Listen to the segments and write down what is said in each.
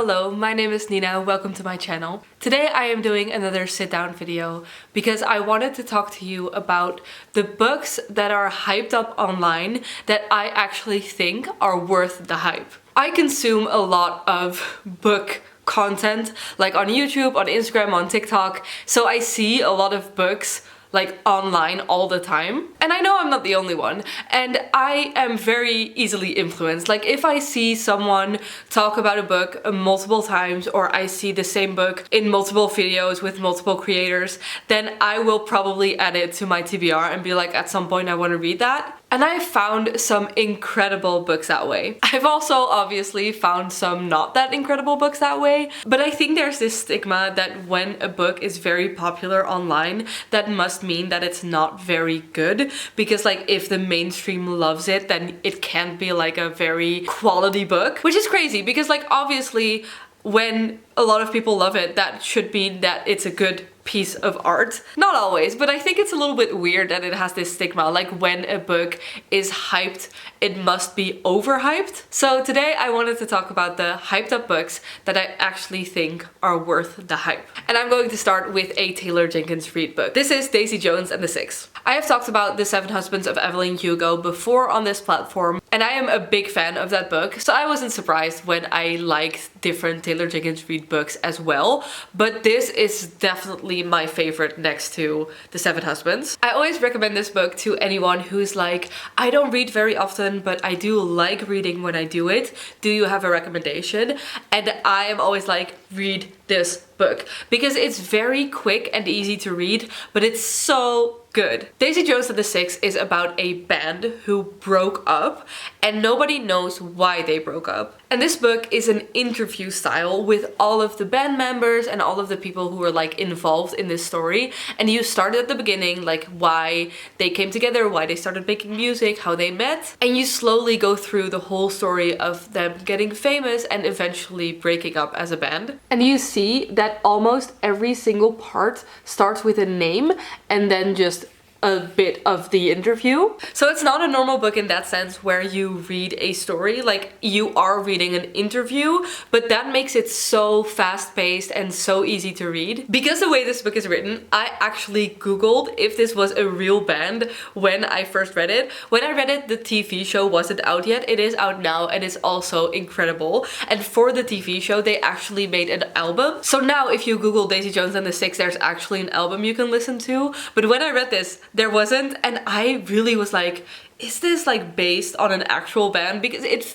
Hello, my name is Nina, welcome to my channel. Today I am doing another sit down video because I wanted to talk to you about the books that are hyped up online that I actually think are worth the hype. I consume a lot of book content like on YouTube, on Instagram, on TikTok, so I see a lot of books like online all the time. And I know I'm not the only one. And I am very easily influenced. Like if I see someone talk about a book multiple times, or I see the same book in multiple videos with multiple creators, then I will probably add it to my TBR and be like, at some point I want to read that. And I found some incredible books that way. I've also obviously found some not that incredible books that way, but I think there's this stigma that when a book is very popular online, that must mean that it's not very good, because like if the mainstream loves it, then it can't be like a very quality book, which is crazy because like obviously when a lot of people love it, that should mean that it's a good piece of art. Not always, but I think it's a little bit weird that it has this stigma, like when a book is hyped, it must be overhyped. So today I wanted to talk about the hyped up books that I actually think are worth the hype. And I'm going to start with a Taylor Jenkins Reid book. This is Daisy Jones and the Six. I have talked about The Seven Husbands of Evelyn Hugo before on this platform, and I am a big fan of that book, so I wasn't surprised when I liked different Taylor Jenkins Reid books as well, but this is definitely my favorite next to The Seven Husbands. I always recommend this book to anyone who's like, I don't read very often, but I do like reading when I do it. Do you have a recommendation? And I am always like, read this book, because it's very quick and easy to read, but it's so good. Daisy Jones and the Six is about a band who broke up and nobody knows why they broke up. And this book is an interview style with all of the band members and all of the people who were like involved in this story. And you start at the beginning, like why they came together, why they started making music, how they met. And you slowly go through the whole story of them getting famous and eventually breaking up as a band. And you see that almost every single part starts with a name and then just a bit of the interview. So it's not a normal book in that sense where you read a story, like you are reading an interview, but that makes it so fast-paced and so easy to read. Because the way this book is written, I actually googled if this was a real band when I first read it. When I read it, the TV show wasn't out yet. It is out now and it's also incredible. And for the TV show, they actually made an album. So now if you Google Daisy Jones and the Six, there's actually an album you can listen to. But when I read this, there wasn't, and I really was like, is this like based on an actual band? Because it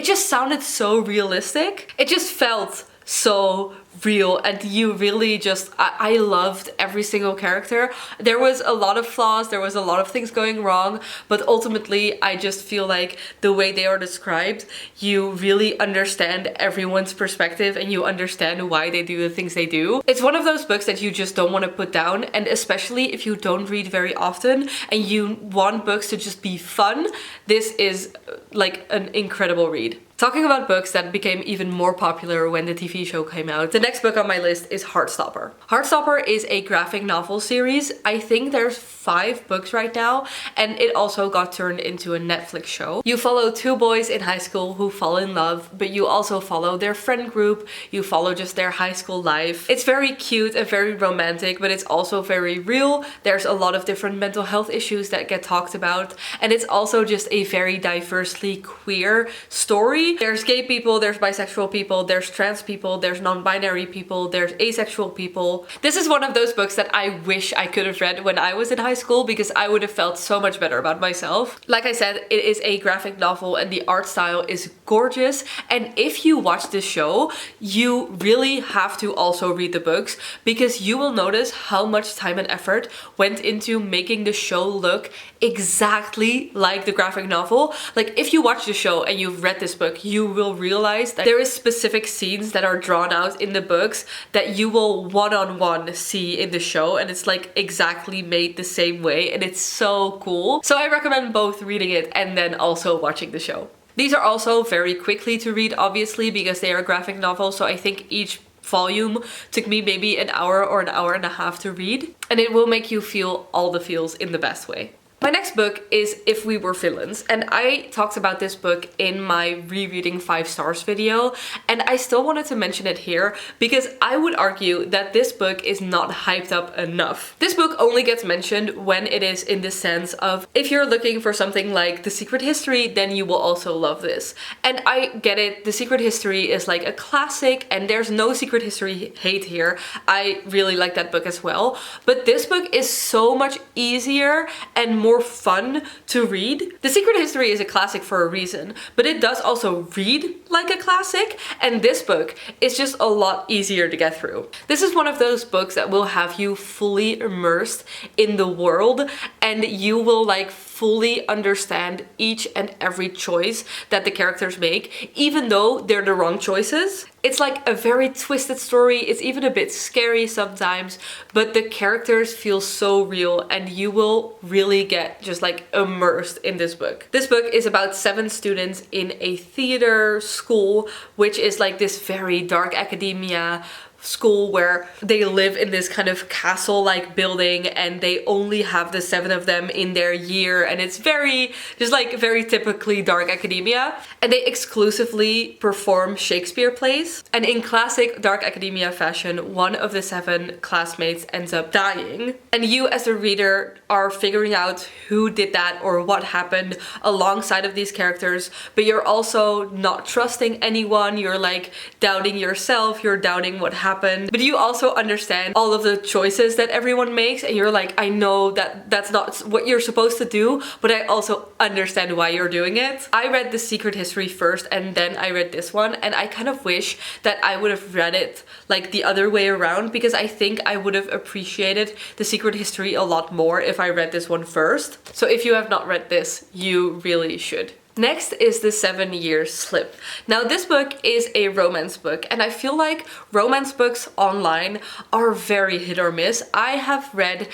just sounded so realistic. It just felt so real, and you really just, I loved every single character. There was a lot of flaws, there was a lot of things going wrong, but ultimately I just feel like the way they are described, you really understand everyone's perspective and you understand why they do the things they do. It's one of those books that you just don't want to put down, and especially if you don't read very often and you want books to just be fun, this is like an incredible read. Talking about books that became even more popular when the TV show came out, the next book on my list is Heartstopper. Heartstopper is a graphic novel series. I think there's 5 books right now, and it also got turned into a Netflix show. You follow 2 boys in high school who fall in love, but you also follow their friend group, you follow just their high school life. It's very cute and very romantic, but it's also very real. There's a lot of different mental health issues that get talked about, and it's also just a very diversely queer story. There's gay people, there's bisexual people, there's trans people, there's non-binary people, there's asexual people. This is one of those books that I wish I could have read when I was in high school, because I would have felt so much better about myself. Like I said, it is a graphic novel and the art style is gorgeous. And if you watch this show, you really have to also read the books, because you will notice how much time and effort went into making the show look exactly like the graphic novel. Like if you watch the show and you've read this book, you will realize that there is specific scenes that are drawn out in the books that you will one-on-one see in the show, and it's like exactly made the same way, and it's so cool. So I recommend both reading it and then also watching the show. These are also very quickly to read, obviously, because they are graphic novels, so I think each volume took me maybe an hour or an hour and a half to read, and it will make you feel all the feels in the best way. My next book is If We Were Villains, and I talked about this book in my rereading 5 stars video, and I still wanted to mention it here because I would argue that this book is not hyped up enough. This book only gets mentioned when it is in the sense of if you're looking for something like The Secret History, then you will also love this. And I get it, The Secret History is like a classic and there's no secret history hate here. I really like that book as well, but this book is so much easier and more fun to read. The Secret History is a classic for a reason, but it does also read like a classic, and this book is just a lot easier to get through. This is one of those books that will have you fully immersed in the world, and you will like fully understand each and every choice that the characters make, even though they're the wrong choices. It's like a very twisted story, it's even a bit scary sometimes, but the characters feel so real and you will really get just like immersed in this book. This book is about 7 students in a theater school, which is like this very dark academia school where they live in this kind of castle-like building and they only have the 7 of them in their year, and it's very just like very typically dark academia, and they exclusively perform Shakespeare plays. And in classic dark academia fashion, one of the 7 classmates ends up dying, and you as a reader are figuring out who did that or what happened alongside of these characters, but you're also not trusting anyone, you're like doubting yourself, you're doubting what happened, but you also understand all of the choices that everyone makes, and you're like, I know that that's not what you're supposed to do, but I also understand why you're doing it. I read The Secret History first and then I read this one, and I kind of wish that I would have read it like the other way around, because I think I would have appreciated The Secret History a lot more if I read this one first. So if you have not read this, you really should. Next is The 7 Years Slip. Now this book is a romance book, and I feel like romance books online are very hit or miss. I have read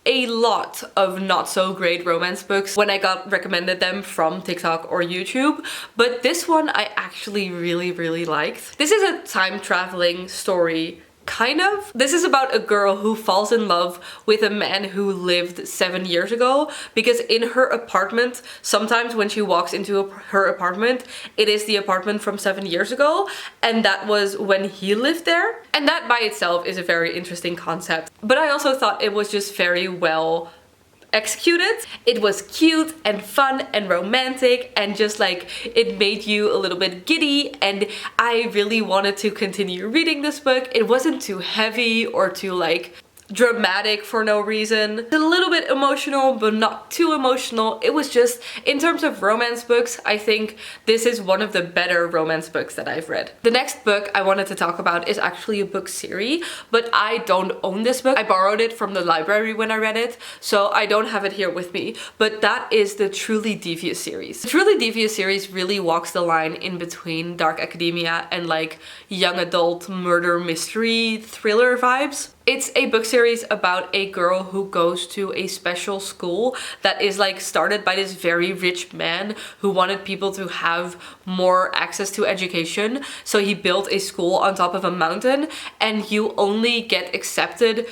a lot of not so great romance books when I got recommended them from TikTok or YouTube, but this one I actually really liked. This is a time traveling story. Kind of. This is about a girl who falls in love with a man who lived 7 years ago, because in her apartment, sometimes when she walks into her apartment, it is the apartment from 7 years ago, and that was when he lived there. And that by itself is a very interesting concept. But I also thought it was just very well executed. It was cute and fun and romantic, and just like it made you a little bit giddy, and I really wanted to continue reading this book. It wasn't too heavy or too like dramatic for no reason. It's a little bit emotional, but not too emotional. It was just, in terms of romance books, I think this is one of the better romance books that I've read. The next book I wanted to talk about is actually a book series, but I don't own this book. I borrowed it from the library when I read it, so I don't have it here with me, but that is the Truly Devious series. The Truly Devious series really walks the line in between dark academia and like young adult murder mystery thriller vibes. It's a book series about a girl who goes to a special school that is like started by this very rich man who wanted people to have more access to education. So he built a school on top of a mountain, and you only get accepted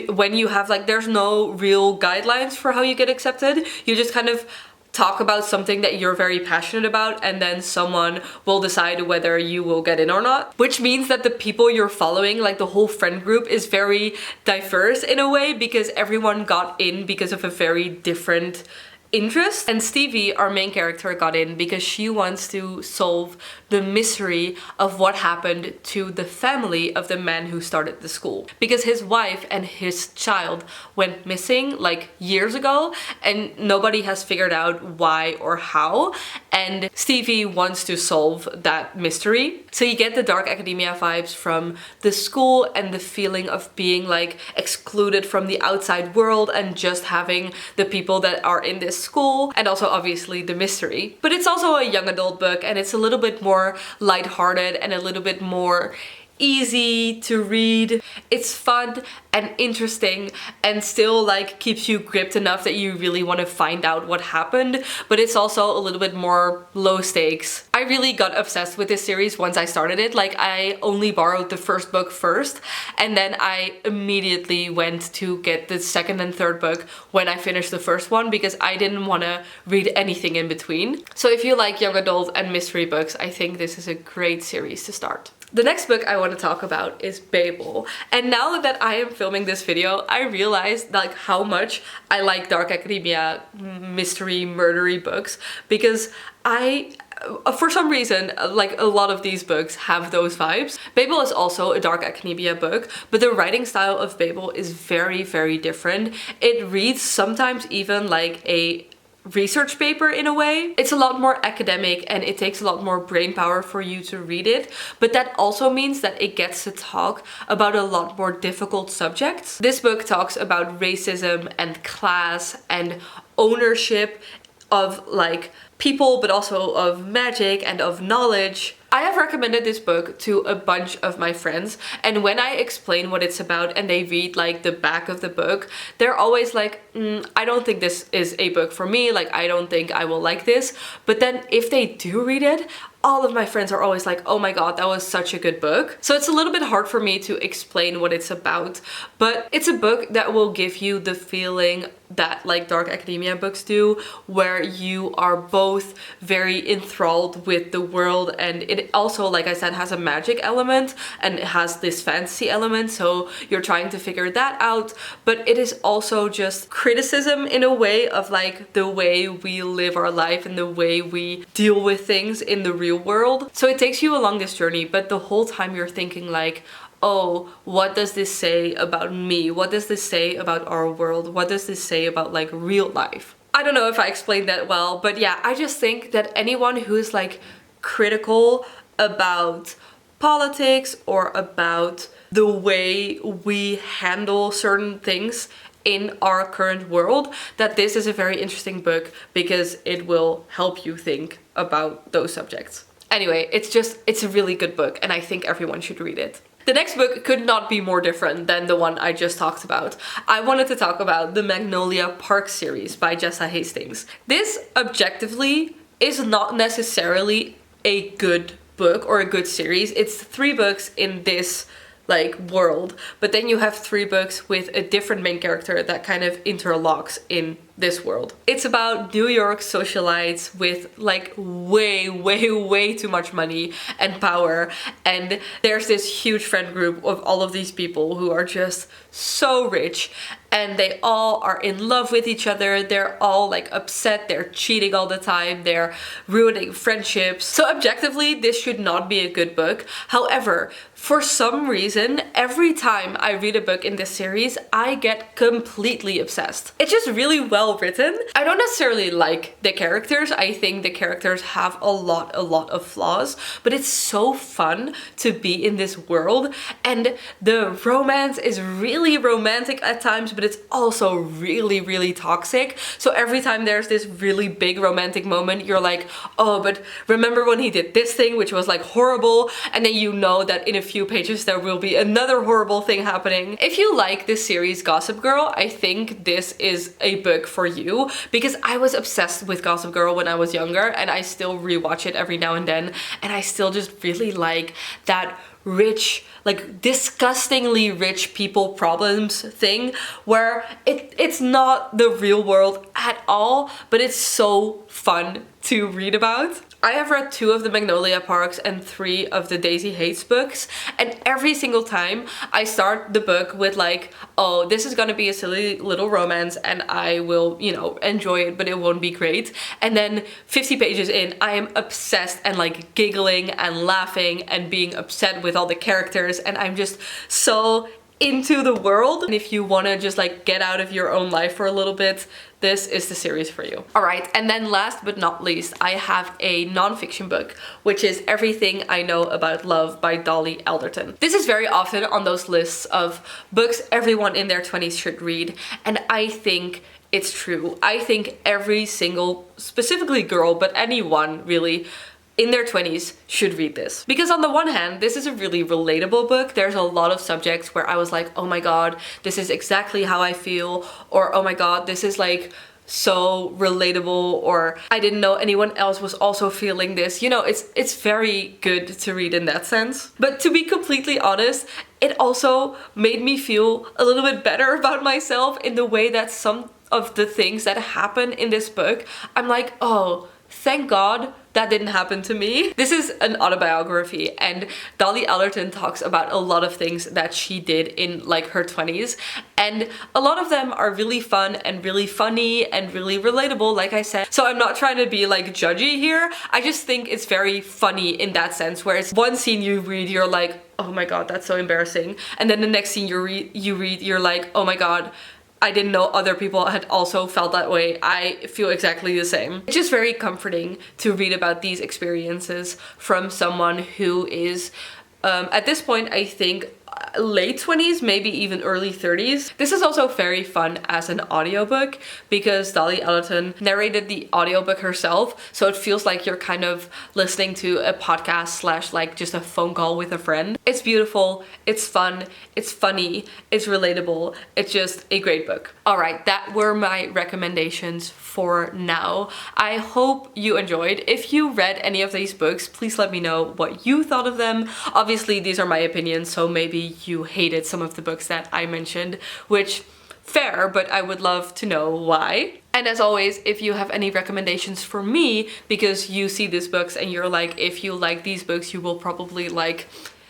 when you have like, there's no real guidelines for how you get accepted. You just kind of talk about something that you're very passionate about, and then someone will decide whether you will get in or not. Which means that the people you're following, like the whole friend group, is very diverse in a way, because everyone got in because of a very different interest. And Stevie, our main character, got in because she wants to solve the mystery of what happened to the family of the man who started the school, because his wife and his child went missing like years ago, and nobody has figured out why or how, and Stevie wants to solve that mystery. So you get the dark academia vibes from the school and the feeling of being like excluded from the outside world and just having the people that are in this school, and also obviously the mystery. But it's also a young adult book, and it's a little bit more lighthearted and a little bit more easy to read. It's fun and interesting and still like keeps you gripped enough that you really want to find out what happened, but it's also a little bit more low stakes. I really got obsessed with this series once I started it. Like, I only borrowed the first book first, and then I immediately went to get the second and third book when I finished the first one, because I didn't want to read anything in between. So if you like young adult and mystery books, I think this is a great series to start. The next book I want to talk about is Babel. And now that I am filming this video, I realized like how much I like dark academia, mystery, murdery books, because for some reason, like a lot of these books have those vibes. Babel is also a dark academia book, but the writing style of Babel is very, very different. It reads sometimes even like a research paper in a way. It's a lot more academic and it takes a lot more brain power for you to read it, but that also means that it gets to talk about a lot more difficult subjects. This book talks about racism and class and ownership of like people, but also of magic and of knowledge. I have recommended this book to a bunch of my friends, and when I explain what it's about and they read like the back of the book, they're always like, I don't think this is a book for me, like I don't think I will like this. But then if they do read it, all of my friends are always like, oh my god, that was such a good book. So it's a little bit hard for me to explain what it's about, but it's a book that will give you the feeling that like dark academia books do, where you are both very enthralled with the world, and it also, like I said, has a magic element and it has this fantasy element, so you're trying to figure that out. But it is also just criticism in a way of like the way we live our life and the way we deal with things in the real world. So it takes you along this journey, but the whole time you're thinking like, oh, what does this say about me? What does this say about our world? What does this say about like real life? I don't know if I explained that well, but yeah, I just think that anyone who is like critical about politics or about the way we handle certain things in our current world, that this is a very interesting book because it will help you think about those subjects. Anyway, it's a really good book and I think everyone should read it. The next book could not be more different than the one I just talked about. I wanted to talk about the Magnolia Parks series by Jessa Hastings. This objectively is not necessarily a good book or a good series. It's 3 books in this like world, but then you have 3 books with a different main character that kind of interlocks in this world. It's about New York socialites with like way too much money and power, and there's this huge friend group of all of these people who are just so rich, and they all are in love with each other. They're all like upset, they're cheating all the time, they're ruining friendships. So objectively, this should not be a good book. However, for some reason, every time I read a book in this series, I get completely obsessed. It's just really well written. I don't necessarily like the characters. I think the characters have a lot of flaws, but it's so fun to be in this world, and the romance is really romantic at times, but it's also really toxic. So every time there's this really big romantic moment, you're like, oh, but remember when he did this thing which was like horrible, and then you know that in a few pages there will be another horrible thing happening. If you like this series Gossip Girl, I think this is a book for you, because I was obsessed with Gossip Girl when I was younger, and I still rewatch it every now and then, and I still just really like that rich, like disgustingly rich people problems thing, where it's not the real world at all, but it's so fun to read about. I have read 2 of the Magnolia Parks and 3 of the Daisy Hates books, and every single time I start the book with like, oh, this is gonna be a silly little romance and I will, you know, enjoy it, but it won't be great. And then 50 pages in, I am obsessed and like giggling and laughing and being upset with all the characters, and I'm just so into the world. And if you want to just like get out of your own life for a little bit, this is the series for you. Alright, and then last but not least, I have a non-fiction book, which is Everything I Know About Love by Dolly Alderton. This is very often on those lists of books everyone in their 20s should read, and I think it's true. I think every single, specifically girl, but anyone really, in their 20s should read this. Because on the one hand, this is a really relatable book. There's a lot of subjects where I was like, oh my god, this is exactly how I feel, or oh my god, this is like so relatable, or I didn't know anyone else was also feeling this. You know, it's very good to read in that sense. But to be completely honest, it also made me feel a little bit better about myself in the way that some of the things that happen in this book, I'm like, oh, thank God that didn't happen to me. This is an autobiography, and Dolly Alderton talks about a lot of things that she did in like her 20s, and a lot of them are really fun and really funny and really relatable, like I said. So I'm not trying to be like judgy here. I just think it's very funny in that sense, where it's one scene you read, you're like, oh my god, that's so embarrassing, and then the next scene you read, you're like, oh my god, I didn't know other people had also felt that way. I feel exactly the same. It's just very comforting to read about these experiences from someone who is, at this point, I think, late 20s, maybe even early 30s. This is also very fun as an audiobook because Dolly Alderton narrated the audiobook herself, so it feels like you're kind of listening to a podcast slash like just a phone call with a friend. It's beautiful, it's fun, it's funny, it's relatable, it's just a great book. Alright, that were my recommendations for now. I hope you enjoyed. If you read any of these books, please let me know what you thought of them. Obviously, these are my opinions, so maybe you hated some of the books that I mentioned, which fair, but I would love to know why. And as always, if you have any recommendations for me, because you see these books and you're like, if you like these books, you will probably like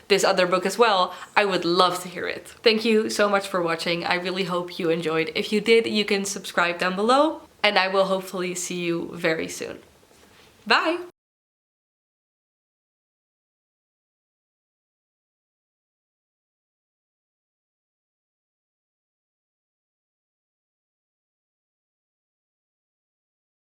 this other book as well, I would love to hear it. Thank you so much for watching. I really hope you enjoyed. If you did, you can subscribe down below, and I will hopefully see you very soon. Bye!